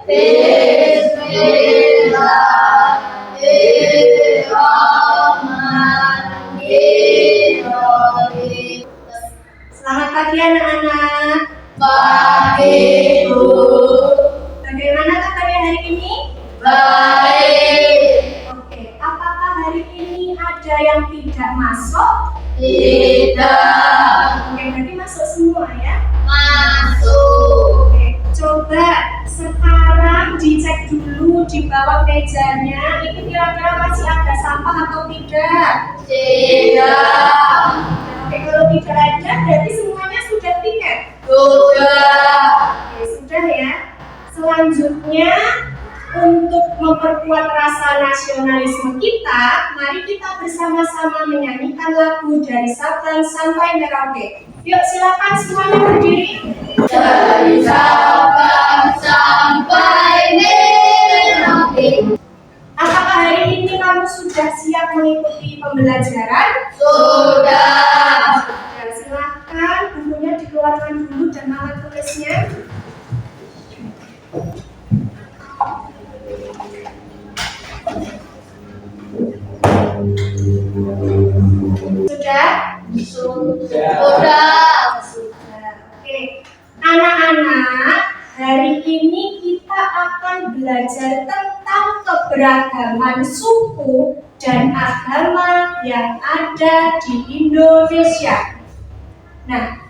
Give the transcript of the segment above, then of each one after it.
Bismillahirrahmanirrahim. Selamat pagi anak-anak. Pagi, Bu. Bagaimana kabarnya hari ini? Baik. Oke, apakah hari ini ada yang tidak masuk? Tidak. Oke, berarti masuk semua ya? Masuk. Oke, coba sekarang dicek dulu di bawah mejanya, ini kira-kira masih ada sampah atau tidak? Tidak. Oke, kalau tidak ada, berarti semuanya sudah tiket? Sudah. Oke, sudah ya. Selanjutnya, untuk memperkuat rasa nasionalisme kita, mari kita bersama-sama menyanyikan lagu dari Sabang sampai Merauke. Yuk silakan semuanya berdiri. Dari Sabang sampai Merauke. Apakah hari ini kamu sudah siap mengikuti pembelajaran? Sudah. Ya, silakan bukunya dikeluarkan dulu dan alat tulisnya. Sudah? Sudah. Oke. Anak-anak, hari ini kita akan belajar tentang keberagaman suku dan agama yang ada di Indonesia. Nah,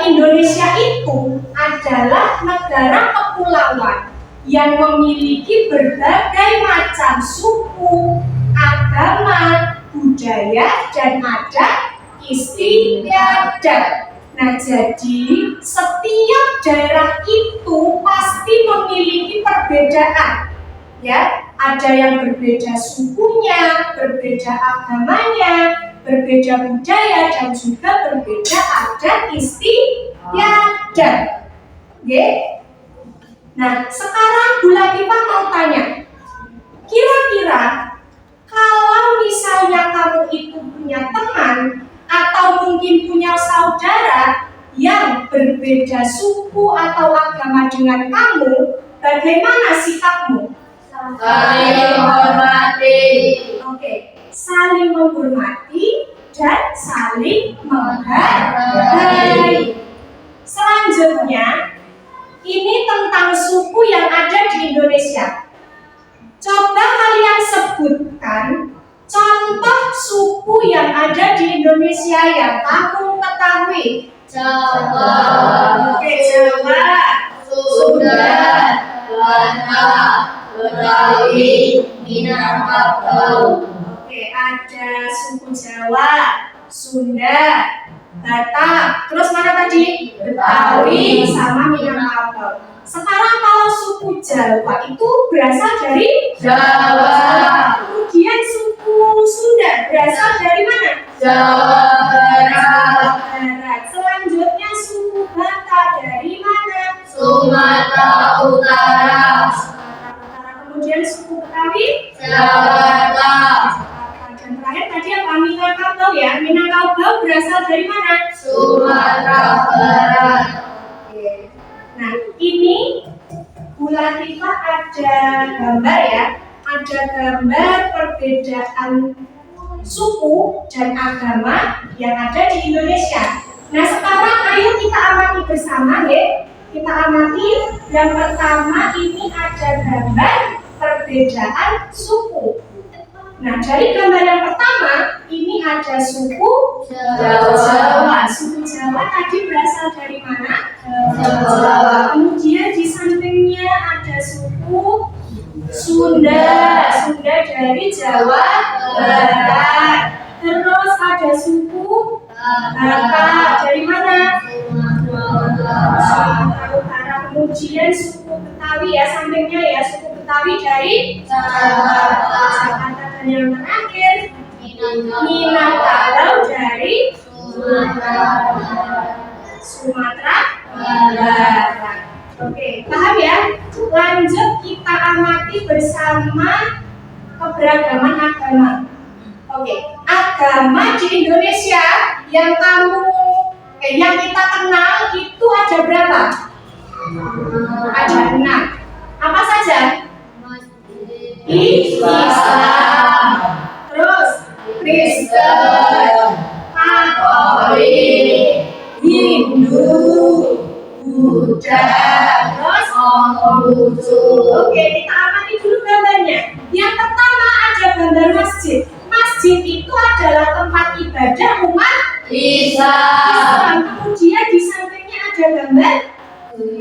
Indonesia itu adalah negara kepulauan yang memiliki berbagai macam suku, agama, budaya, dan adat istiadat. Nah, jadi setiap daerah itu pasti memiliki perbedaan. Ya, ada yang berbeda sukunya, berbeda agamanya, berbeda budaya, dan juga berbeda adat istiadat. Oke? Nah, sekarang Bu Latifah mau tanya, kira-kira kalau misalnya kamu itu punya teman atau mungkin punya saudara yang berbeda suku atau agama dengan kamu, bagaimana sikapmu? Saling menghormati. Oke, saling menghormati dan saling menghargai. Selanjutnya, ini tentang suku yang ada di Indonesia. Coba kalian sebutkan contoh suku yang ada di Indonesia yang kamu ketahui. Jawa. Oke, Jawa, Sunda. Batak. Betawi. Minangkabau. Oke, ada suku Jawa, Sunda, Batak, terus mana tadi? Betawi sama Minangkabau. Sekarang kalau suku Jawa itu berasal dari Jawa. Kemudian suku Sunda berasal dari mana? Jawa Barat. Barat. Selanjutnya suku Batak dari mana? Sumatera Utara. Sumatera Utara. Kemudian suku Betawi? Jakarta. Dan terakhir tadi apa? Minangkabau ya. Minangkabau berasal dari mana? Sumatera Barat. Oke. Nah, ini Bu Latifah ada gambar ya. Ada gambar perbedaan suku dan agama yang ada di Indonesia. Nah, sekarang ayo kita amati bersama ya. Kita amati yang pertama ini ada gambar perbedaan suku. Nah, dari gambar yang pertama ini ada suku Jawa. Suku Jawa tadi berasal dari mana? Jawa. Kemudian di sampingnya ada suku Sunda. Sunda dari Jawa Barat. Terus ada suku Batak dari mana? Sumatera Utara. Kemudian suku Betawi ya, sampingnya ya, suku Betawi dari Jakarta. Dan yang terakhir Minangkabau dari Sumatera Barat. Oke, paham ya? Lanjut kita amati bersama keberagaman agama. Oke, agama di Indonesia yang yang kita kenal itu ada berapa? Ada 6. Apa saja? Masjid Islam. Terus Kristen, Katolik, Hindu, Buddha. Terus Konghucu. oke, kita amati dulu gambarnya. Yang pertama ada gambar masjid. Masjid itu adalah tempat ibadah umat Islam. Kemudian di sampingnya ada gambar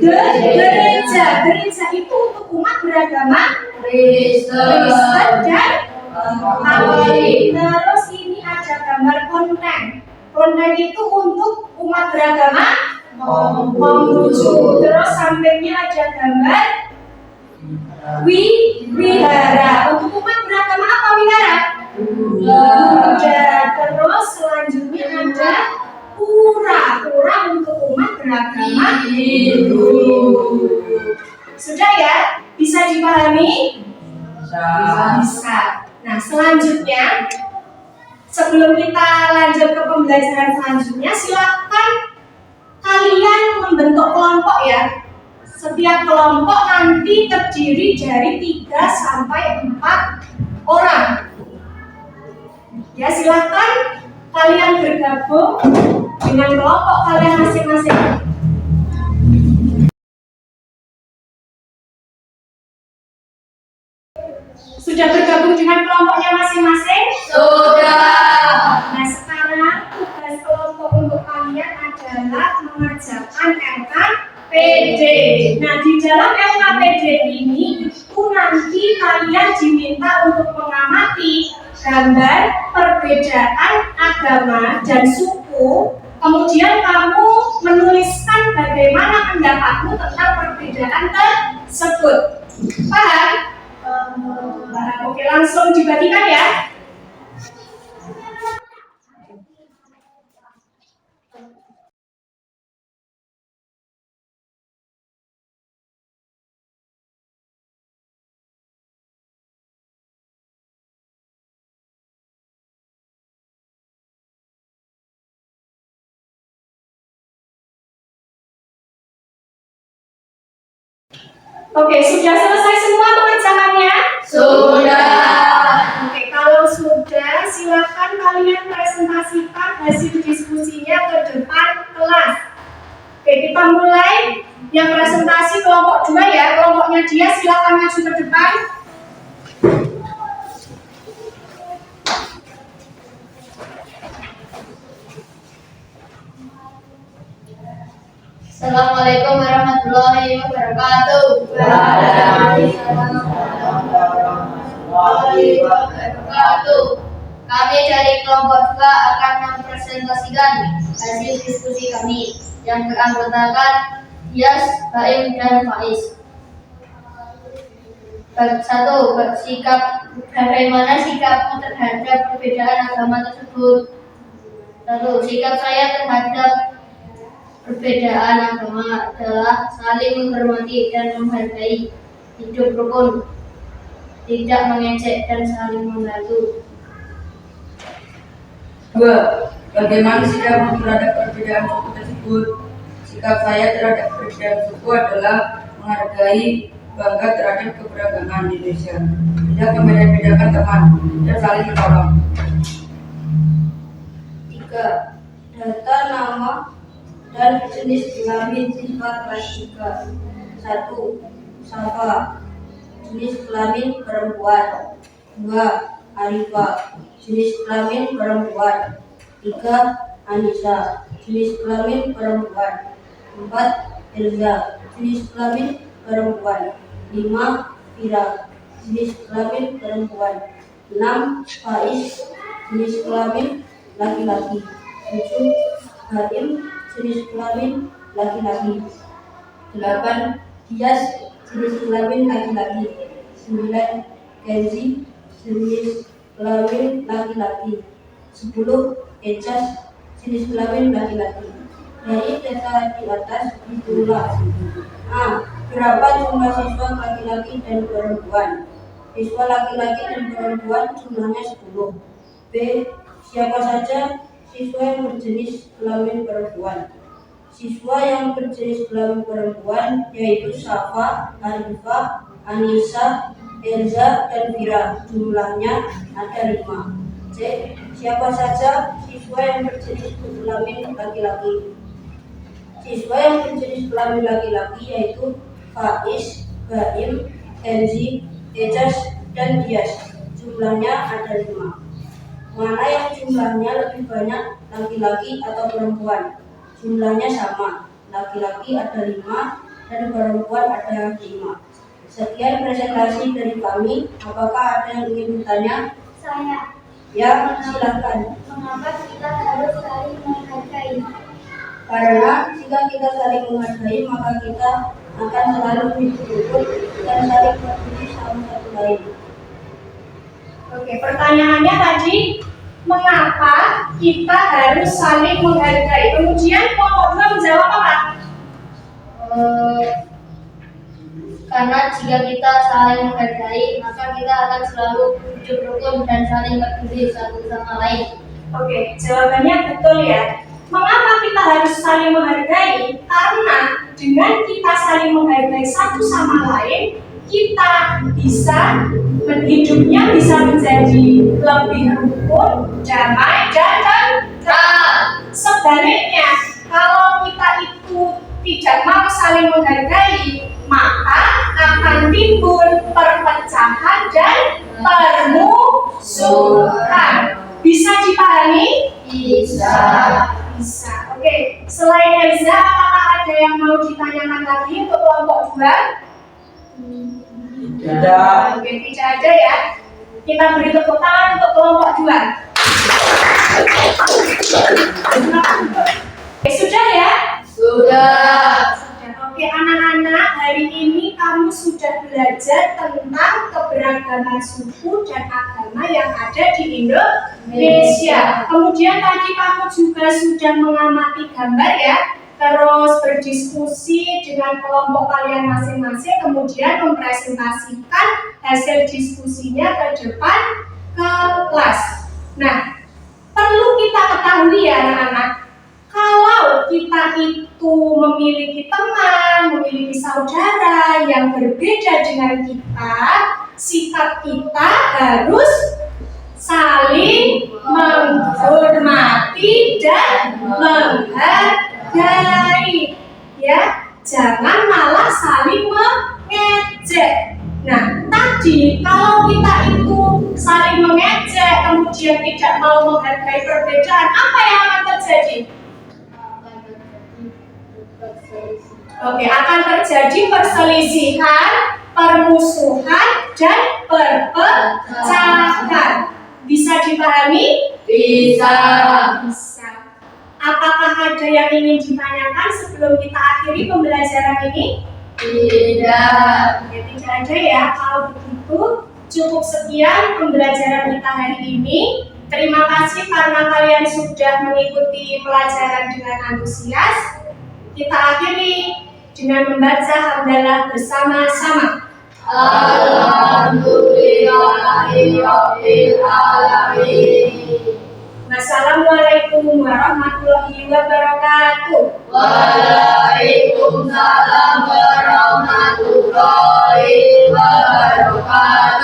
gereja. Gereja itu untuk umat beragama Kristen dan Katolik. Terus ini ada gambar kelenteng. Kelenteng itu untuk umat beragama Konghucu. Terus sampingnya ada gambar wihara. Untuk umat beragama apa wihara? Buddha. Terus selanjutnya ada pura. Pura untuk umat beragama Hindu. Sudah ya? Bisa dipahami? Bisa. Nah, selanjutnya sebelum kita lanjut ke pembelajaran selanjutnya, silakan kalian membentuk kelompok ya. Setiap kelompok nanti terdiri dari 3 sampai 4 orang. Ya, silakan kalian bergabung dengan kelompok kalian masing-masing. Sudah bergabung dengan kelompoknya masing-masing? Sudah. Nah, sekarang tugas kelompok untuk kalian adalah mengerjakan LKPD. Nah, di dalam LKPD ini itu nanti kalian diminta untuk mengamati gambar perbedaan agama dan suku. Kemudian kamu menuliskan bagaimana pendapatmu tentang perbedaan tersebut. Paham? Oke, langsung dibagikan ya. Oke, sudah selesai semua pengerjaannya? Sudah. Oke, kalau sudah, silakan kalian presentasikan hasil diskusinya ke depan kelas. Oke, kita mulai. Yang presentasi kelompok 2 ya, kelompoknya dia silakan maju ke depan. Assalamualaikum warahmatullahi wabarakatuh. Waalaikumsalam warahmatullahi wabarakatuh. Kami dari kelompok 2 akan mempresentasikan hasil diskusi kami yang beranggotakan Yas, Baim, dan Faiz. Bab 1. Bagaimana sikapmu terhadap perbedaan agama tersebut? 1. Sikap saya terhadap perbedaan agama adalah saling menghormati dan menghargai, hidup rukun, tidak mengejek dan saling membantu. 2. Bagaimana sikapmu terhadap perbedaan suku tersebut? Sikap saya terhadap perbedaan suku adalah menghargai, bangga terhadap keberagaman Indonesia, tidak membeda-bedakan teman, dan saling menolong. 3. Data nama dan jenis kelamin siswa kelas 3. 1. Safa, jenis kelamin perempuan. 2. Arifah, jenis kelamin perempuan. 3. Anissa, jenis kelamin perempuan. 4. Elza, jenis kelamin perempuan. 5. Fira, jenis kelamin perempuan. 6. Faiz, jenis kelamin laki-laki. 7. Baim, jenis kelamin laki-laki. 8. Dias, jenis kelamin laki-laki. 9. Kenzi, jenis kelamin laki-laki. 10. Ecas, jenis kelamin laki-laki. Dari data di atas itulah A. Berapa jumlah siswa laki-laki dan perempuan? Siswa laki-laki dan perempuan jumlahnya 10. B. Siapa saja siswa yang berjenis kelamin perempuan? Siswa yang berjenis kelamin perempuan yaitu Safa, Arifah, Anissa, Elza, dan Vira. Jumlahnya ada 5. C. Siapa saja siswa yang berjenis kelamin laki-laki? Siswa yang berjenis kelamin laki-laki yaitu Faiz, Baim, Enzi, Ejas, dan Dias. Jumlahnya ada 5. Mana yang jumlahnya lebih banyak, laki-laki atau perempuan? Jumlahnya sama, laki-laki ada 5 dan perempuan ada 5. Sekian presentasi dari kami. Apakah ada yang ingin bertanya? Saya. Ya, silakan. Mengapa kita harus saling menghargai? Karena jika kita saling menghargai, maka kita akan selalu hidup rukun dan saling peduli satu sama lain. Oke, pertanyaannya tadi, mengapa kita harus saling menghargai? Kemudian kelompok 2 menjawab apa? Karena jika kita saling menghargai, maka kita akan selalu hidup rukun dan saling peduli satu sama lain. Oke, jawabannya betul ya. Mengapa kita harus saling menghargai? Karena dengan kita saling menghargai satu sama lain, kita bisa hidupnya bisa menjadi lebih rukun, damai, dan tentram. Sebaliknya, kalau kita itu tidak mau saling menghargai, maka akan timbul perpecahan dan permusuhan. Bisa dipahami? Bisa. Bisa. Oke, selain Elza, apakah ada yang mau ditanyakan lagi untuk kelompok 2? Tidak. Oke, tidak ada ya. Kita beri tepuk tangan untuk kelompok 2. Sudah ya? Sudah. Oke, anak-anak, hari ini kamu sudah belajar tentang keberagaman suku dan agama yang ada di Indonesia. Kemudian tadi kamu juga sudah mengamati gambar ya, terus berdiskusi dengan kelompok kalian masing-masing, kemudian mempresentasikan hasil diskusinya ke depan ke kelas. Nah, perlu kita ketahui ya anak-anak, kalau kita itu memiliki teman, memiliki saudara yang berbeda dengan kita, sikap kita harus saling menghormati dan menghargai. Ya, jangan malah saling mengejek. Nah, tadi kalau kita itu saling mengejek, kemudian tidak mau menghargai perbedaan, apa yang akan terjadi? Oke, akan terjadi perselisihan, permusuhan, dan perpecahan. Bisa dipahami? Bisa. Bisa. Apakah ada yang ingin ditanyakan sebelum kita akhiri pembelajaran ini? Tidak. Oke, tidak ada ya. Kalau begitu, cukup sekian pembelajaran kita hari ini. Terima kasih karena kalian sudah mengikuti pelajaran dengan antusias. Kita akhiri dengan membaca hamdalah bersama-sama. Alhamdulillahirabbil alamin. Wassalamualaikum warahmatullahi wabarakatuh. Waalaikumsalam warahmatullahi wabarakatuh.